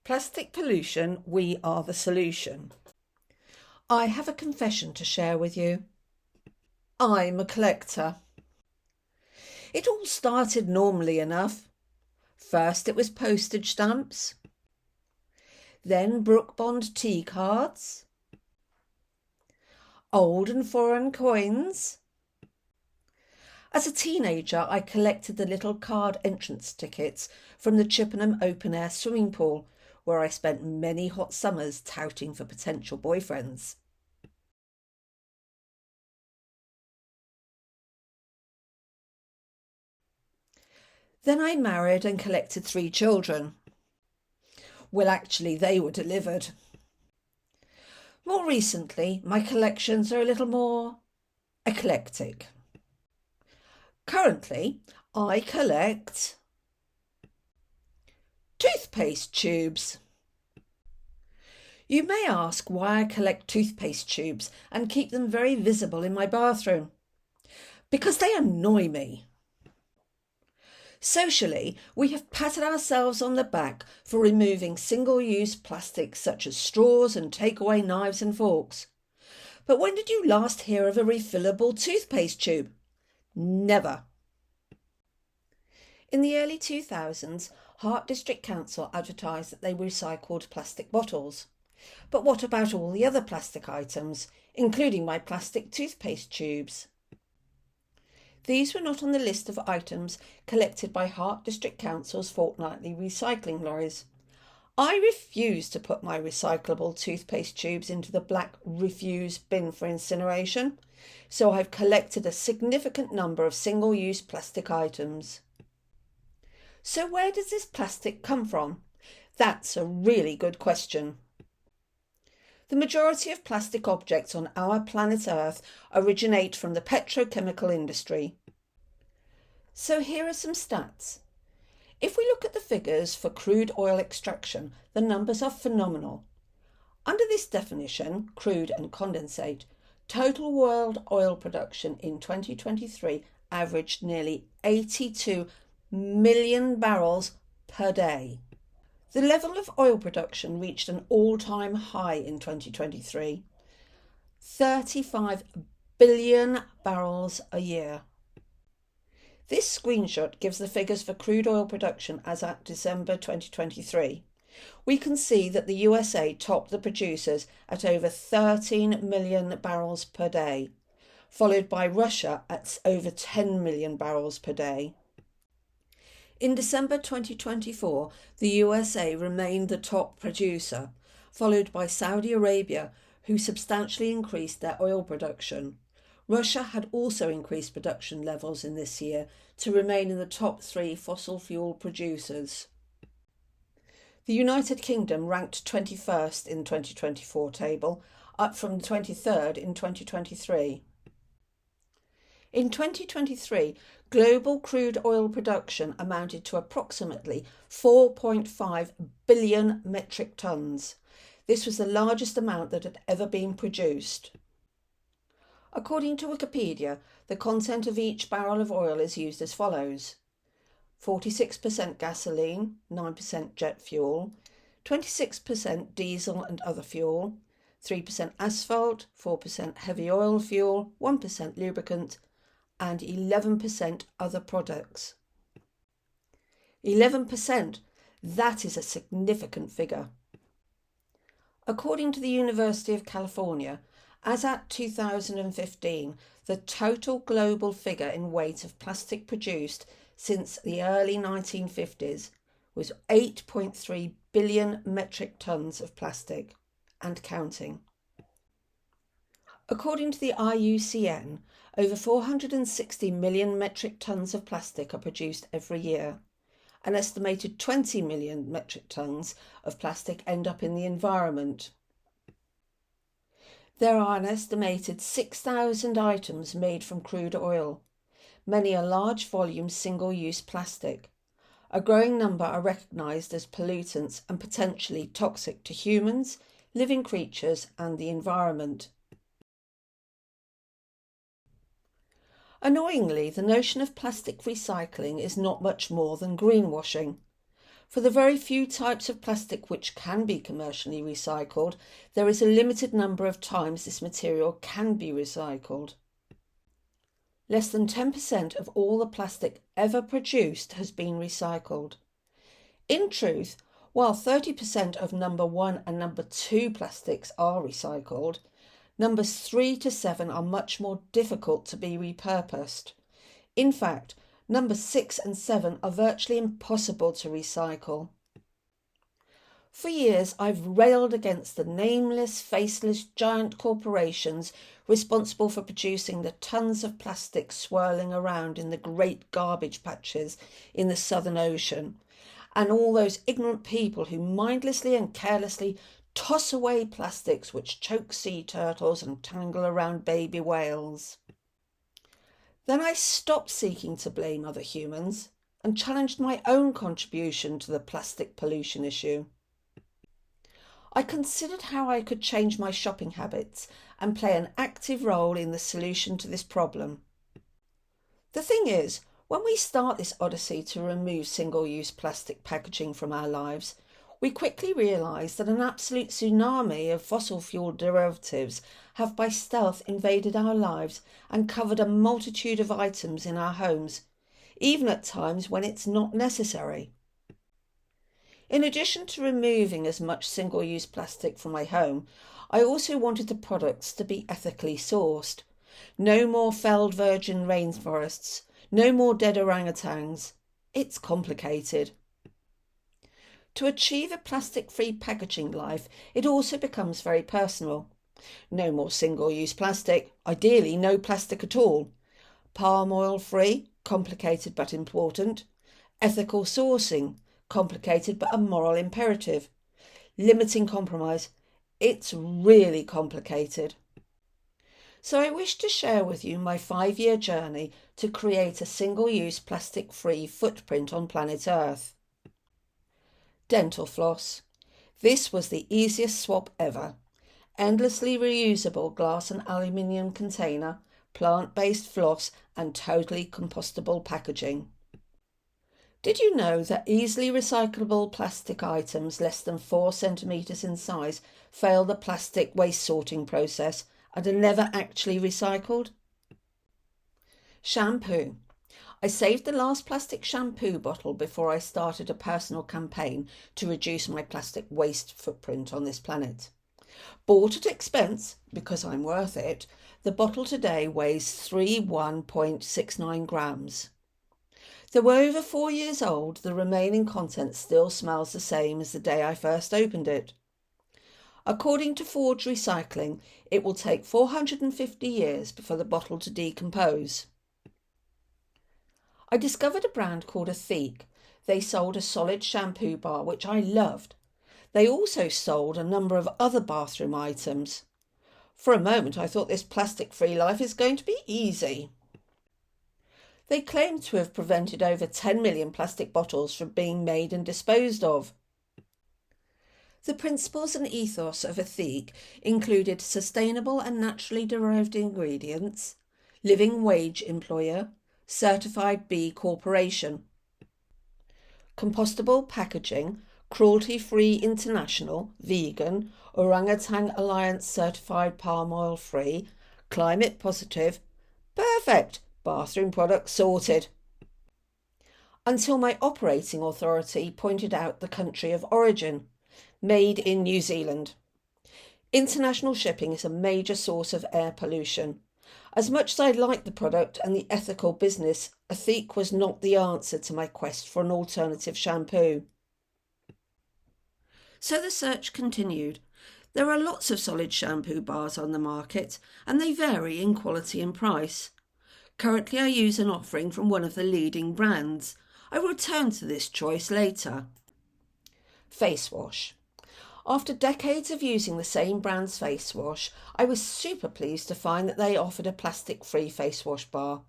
Plastic pollution, we are the solution. I have a confession to share with you. I'm a collector. It all started normally enough. First it was postage stamps, then Brook Bond tea cards, old and foreign coins. As a teenager, I collected the little card entrance tickets from the Chippenham open-air swimming pool, where I spent many hot summers touting for potential boyfriends. Then I married and collected 3 children. Well, actually, they were delivered. More recently, my collections are a little more eclectic. Currently, I collect toothpaste tubes. You may ask why I collect toothpaste tubes and keep them very visible in my bathroom. Because they annoy me. Socially, we have patted ourselves on the back for removing single-use plastics such as straws and takeaway knives and forks. But when did you last hear of a refillable toothpaste tube? Never. In the early 2000s, Hart District Council advertised that they recycled plastic bottles. But what about all the other plastic items, including my plastic toothpaste tubes? These were not on the list of items collected by Hart District Council's fortnightly recycling lorries. I refuse to put my recyclable toothpaste tubes into the black refuse bin for incineration, so I've collected a significant number of single-use plastic items. So where does this plastic come from? That's a really good question. The majority of plastic objects on our planet Earth originate from the petrochemical industry. So here are some stats. If we look at the figures for crude oil extraction, the numbers are phenomenal. Under this definition, crude and condensate, total world oil production in 2023 averaged nearly 82 million barrels per day. The level of oil production reached an all-time high in 2023, 35 billion barrels a year. This screenshot gives the figures for crude oil production as at December 2023. We can see that the USA topped the producers at over 13 million barrels per day, followed by Russia at over 10 million barrels per day. In December 2024, the USA remained the top producer, followed by Saudi Arabia, who substantially increased their oil production. Russia had also increased production levels in this year to remain in the top 3 fossil fuel producers. The United Kingdom ranked 21st in the 2024 table, up from 23rd in 2023. In 2023, global crude oil production amounted to approximately 4.5 billion metric tonnes. This was the largest amount that had ever been produced. According to Wikipedia, the content of each barrel of oil is used as follows: 46% gasoline, 9% jet fuel, 26% diesel and other fuel, 3% asphalt, 4% heavy oil fuel, 1% lubricant, and 11% other products. 11%, that is a significant figure. According to the University of California, as at 2015, the total global figure in weight of plastic produced since the early 1950s was 8.3 billion metric tonnes of plastic, and counting. According to the IUCN, over 460 million metric tonnes of plastic are produced every year. An estimated 20 million metric tonnes of plastic end up in the environment. There are an estimated 6,000 items made from crude oil. Many are large volume single-use plastic. A growing number are recognised as pollutants and potentially toxic to humans, living creatures and the environment. Annoyingly, the notion of plastic recycling is not much more than greenwashing. For the very few types of plastic which can be commercially recycled, there is a limited number of times this material can be recycled. Less than 10% of all the plastic ever produced has been recycled. In truth, while 30% of number 1 and number 2 plastics are recycled, numbers 3 to 7 are much more difficult to be repurposed. In fact, numbers 6 and 7 are virtually impossible to recycle. For years, I've railed against the nameless, faceless giant corporations responsible for producing the tons of plastic swirling around in the great garbage patches in the Southern Ocean, and all those ignorant people who mindlessly and carelessly toss away plastics which choke sea turtles and tangle around baby whales. Then I stopped seeking to blame other humans and challenged my own contribution to the plastic pollution issue. I considered how I could change my shopping habits and play an active role in the solution to this problem. The thing is, when we start this odyssey to remove single-use plastic packaging from our lives, we quickly realise that an absolute tsunami of fossil fuel derivatives have by stealth invaded our lives and covered a multitude of items in our homes, even at times when it's not necessary. In addition to removing as much single-use plastic from my home, I also wanted the products to be ethically sourced. No more felled virgin rainforests, no more dead orangutans. It's complicated. To achieve a plastic-free packaging life, it also becomes very personal. No more single-use plastic, ideally no plastic at all. Palm oil-free, complicated but important. Ethical sourcing, complicated but a moral imperative. Limiting compromise, it's really complicated. So I wish to share with you my 5-year journey to create a single-use plastic-free footprint on planet Earth. Dental Floss. This was the easiest swap ever. Endlessly reusable glass and aluminium container, plant-based floss and totally compostable packaging. Did you know that easily recyclable plastic items less than 4 centimetres in size fail the plastic waste sorting process and are never actually recycled? Shampoo. I saved the last plastic shampoo bottle before I started a personal campaign to reduce my plastic waste footprint on this planet. Bought at expense, because I'm worth it, the bottle today weighs 31.69 grams. Though over 4 years old, the remaining content still smells the same as the day I first opened it. According to Forge Recycling, it will take 450 years for the bottle to decompose. I discovered a brand called Ethique. They sold a solid shampoo bar, which I loved. They also sold a number of other bathroom items. For a moment I thought this plastic-free life is going to be easy. They claim to have prevented over 10 million plastic bottles from being made and disposed of. The principles and ethos of Ethique included sustainable and naturally derived ingredients, living wage employer, certified B Corporation, compostable packaging, cruelty-free international, vegan, Orangutan Alliance certified palm oil free, climate positive. Perfect! Bathroom products sorted. Until my operating authority pointed out the country of origin, made in New Zealand. International shipping is a major source of air pollution. As much as I liked the product and the ethical business, Ethique was not the answer to my quest for an alternative shampoo. So the search continued. There are lots of solid shampoo bars on the market, and they vary in quality and price. Currently I use an offering from one of the leading brands. I will return to this choice later. Face wash. After decades of using the same brand's face wash, I was super pleased to find that they offered a plastic-free face wash bar,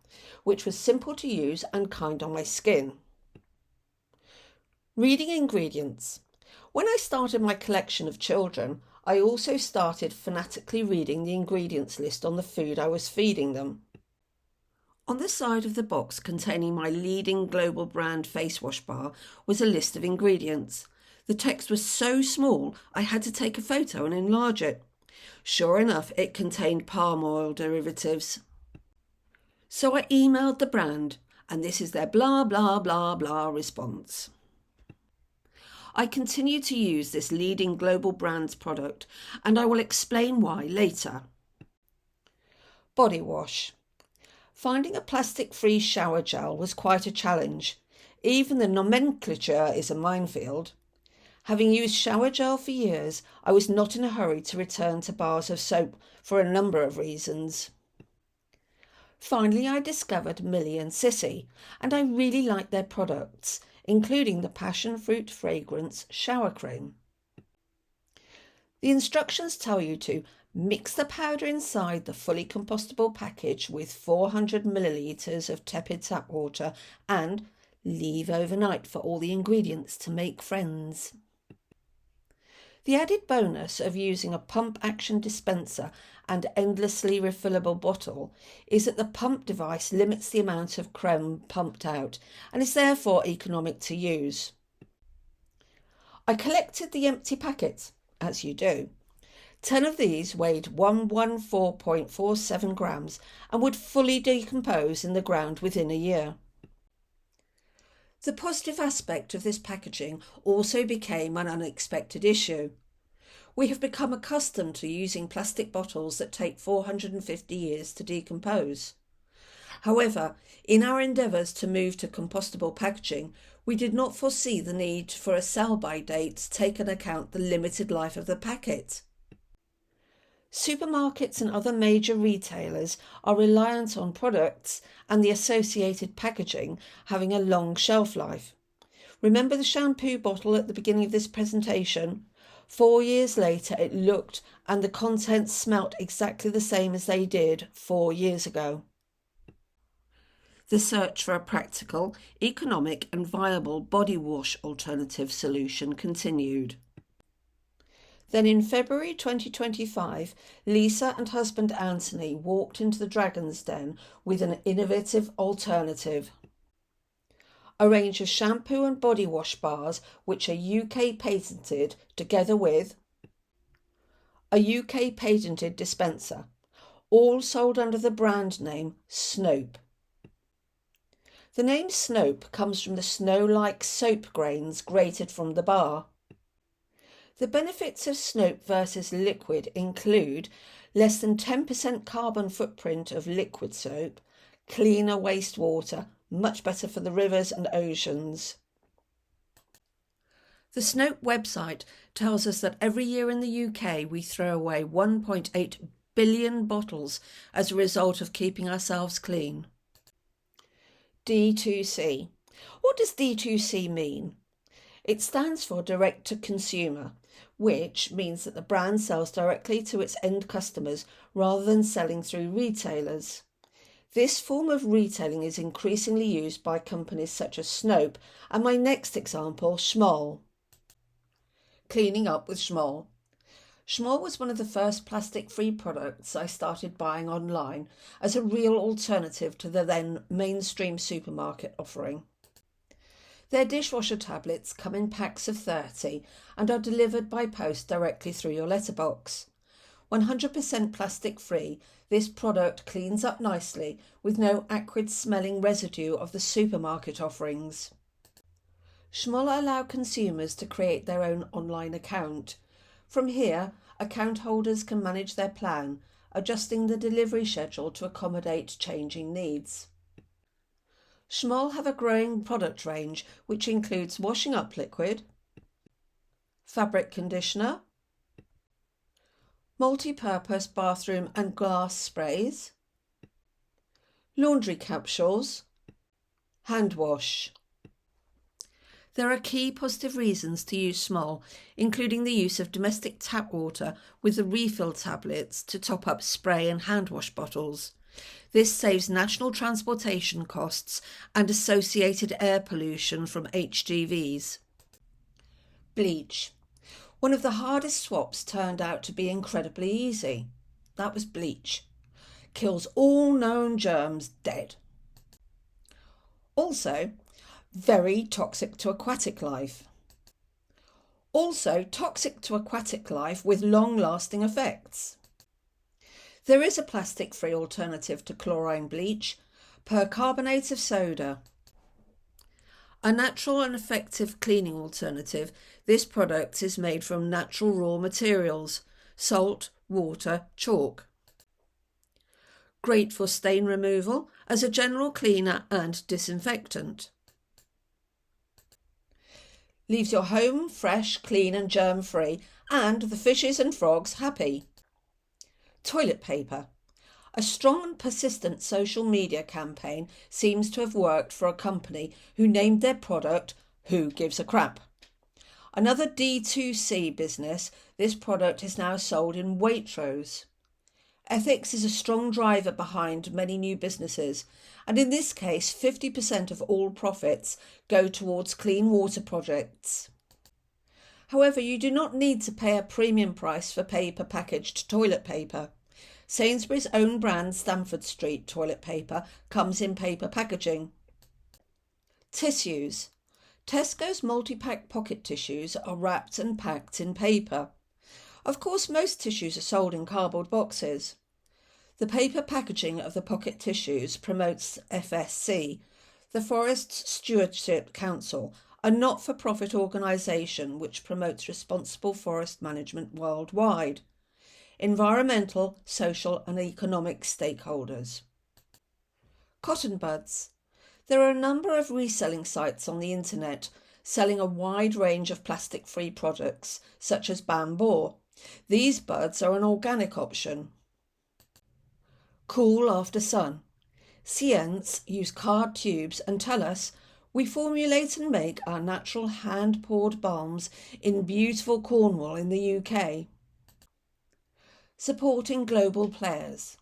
which was simple to use and kind on my skin. Reading ingredients. When I started my collection of children, I also started fanatically reading the ingredients list on the food I was feeding them. On the side of the box containing my leading global brand face wash bar was a list of ingredients. The text was so small I had to take a photo and enlarge it. Sure enough, it contained palm oil derivatives. So I emailed the brand, and this is their blah blah blah blah response. I continue to use this leading global brand's product, and I will explain why later. Body wash. Finding a plastic-free shower gel was quite a challenge. Even the nomenclature is a minefield. Having used shower gel for years, I was not in a hurry to return to bars of soap for a number of reasons. Finally, I discovered Millie and Sissy, and I really liked their products, including the passion fruit fragrance shower cream. The instructions tell you to mix the powder inside the fully compostable package with 400 millilitres of tepid tap water and leave overnight for all the ingredients to make friends. The added bonus of using a pump action dispenser and endlessly refillable bottle is that the pump device limits the amount of creme pumped out and is therefore economic to use. I collected the empty packets, as you do. 10 of these weighed 114.47 grams and would fully decompose in the ground within a year. The positive aspect of this packaging also became an unexpected issue. We have become accustomed to using plastic bottles that take 450 years to decompose. However, in our endeavours to move to compostable packaging, we did not foresee the need for a sell-by date to take into account the limited life of the packet. Supermarkets and other major retailers are reliant on products and the associated packaging having a long shelf life. Remember the shampoo bottle at the beginning of this presentation? 4 years later it looked and the contents smelt exactly the same as they did 4 years ago. The search for a practical, economic and viable body wash alternative solution continued. Then in February 2025, Lisa and husband Anthony walked into the Dragon's Den with an innovative alternative. A range of shampoo and body wash bars which are UK patented together with a UK patented dispenser, all sold under the brand name Snope. The name Snope comes from the snow-like soap grains grated from the bar. The benefits of Snope versus liquid include less than 10% carbon footprint of liquid soap, cleaner wastewater, much better for the rivers and oceans. The Snope website tells us that every year in the UK we throw away 1.8 billion bottles as a result of keeping ourselves clean. D2C. What does D2C mean? It stands for direct to consumer, which means that the brand sells directly to its end customers rather than selling through retailers. This form of retailing is increasingly used by companies such as Snope and my next example, Schmoll. Cleaning up with Schmoll. Schmoll was one of the first plastic-free products I started buying online as a real alternative to the then mainstream supermarket offering. Their dishwasher tablets come in packs of 30 and are delivered by post directly through your letterbox. 100% plastic free, this product cleans up nicely with no acrid smelling residue of the supermarket offerings. Schmoll allow consumers to create their own online account. From here, account holders can manage their plan, adjusting the delivery schedule to accommodate changing needs. Schmoll have a growing product range which includes washing up liquid, fabric conditioner, multi-purpose bathroom and glass sprays, laundry capsules, hand wash. There are key positive reasons to use Schmoll, including the use of domestic tap water with the refill tablets to top up spray and hand wash bottles. This saves national transportation costs and associated air pollution from HGVs. Bleach. One of the hardest swaps turned out to be incredibly easy. That was bleach. Kills all known germs dead. Also, very toxic to aquatic life. Also, toxic to aquatic life with long-lasting effects. There is a plastic-free alternative to chlorine bleach, percarbonate of soda. A natural and effective cleaning alternative, this product is made from natural raw materials, salt, water, chalk. Great for stain removal as a general cleaner and disinfectant. Leaves your home fresh, clean and germ-free, and the fishes and frogs happy. Toilet paper. A strong and persistent social media campaign seems to have worked for a company who named their product Who Gives a Crap. Another D2C business, this product is now sold in Waitrose. Ethics is a strong driver behind many new businesses, and in this case 50% of all profits go towards clean water projects. However, you do not need to pay a premium price for paper packaged toilet paper. Sainsbury's own brand Stamford Street toilet paper comes in paper packaging. Tissues. Tesco's multi-pack pocket tissues are wrapped and packed in paper. Of course, most tissues are sold in cardboard boxes. The paper packaging of the pocket tissues promotes FSC, the Forest Stewardship Council, a not-for-profit organisation which promotes responsible forest management worldwide. Environmental, social and economic stakeholders. Cotton buds. There are a number of reselling sites on the internet selling a wide range of plastic-free products such as bamboo. These buds are an organic option. Cool after sun. Science use card tubes and tell us we formulate and make our natural hand-poured balms in beautiful Cornwall in the UK. Supporting global players.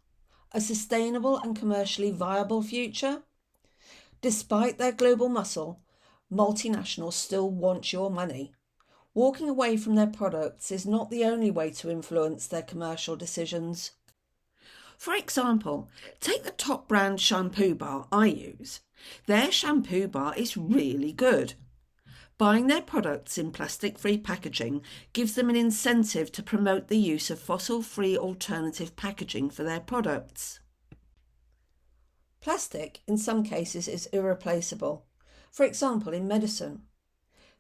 A sustainable and commercially viable future? Despite their global muscle, multinationals still want your money. Walking away from their products is not the only way to influence their commercial decisions. For example, take the top brand shampoo bar I use. Their shampoo bar is really good. Buying their products in plastic-free packaging gives them an incentive to promote the use of fossil-free alternative packaging for their products. Plastic, in some cases, is irreplaceable. For example, in medicine.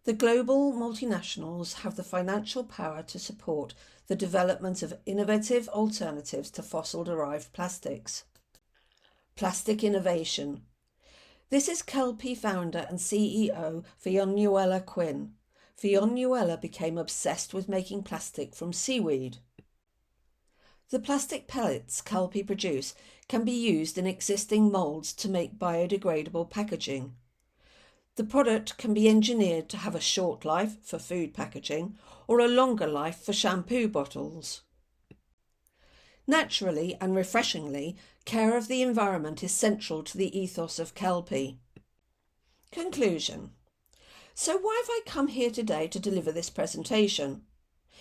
The global multinationals have the financial power to support the development of innovative alternatives to fossil-derived plastics. Plastic innovation. This is Kelpie founder and CEO Fionuala Quinn. Fionuala became obsessed with making plastic from seaweed. The plastic pellets Kelpie produce can be used in existing moulds to make biodegradable packaging. The product can be engineered to have a short life for food packaging or a longer life for shampoo bottles. Naturally and refreshingly, care of the environment is central to the ethos of Kelpie. Conclusion. So why have I come here today to deliver this presentation?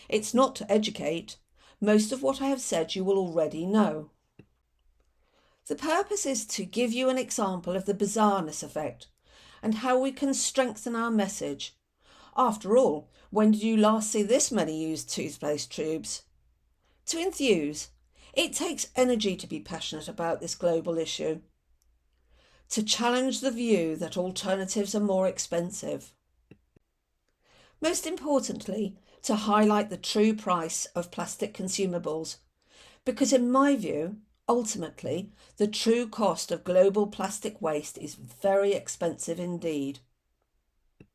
It's not to educate. Most of what I have said you will already know. The purpose is to give you an example of the bizarreness effect and how we can strengthen our message. After all, when did you last see this many used toothpaste tubes? To enthuse. It takes energy to be passionate about this global issue. To challenge the view that alternatives are more expensive. Most importantly, to highlight the true price of plastic consumables, because in my view, ultimately, the true cost of global plastic waste is very expensive indeed.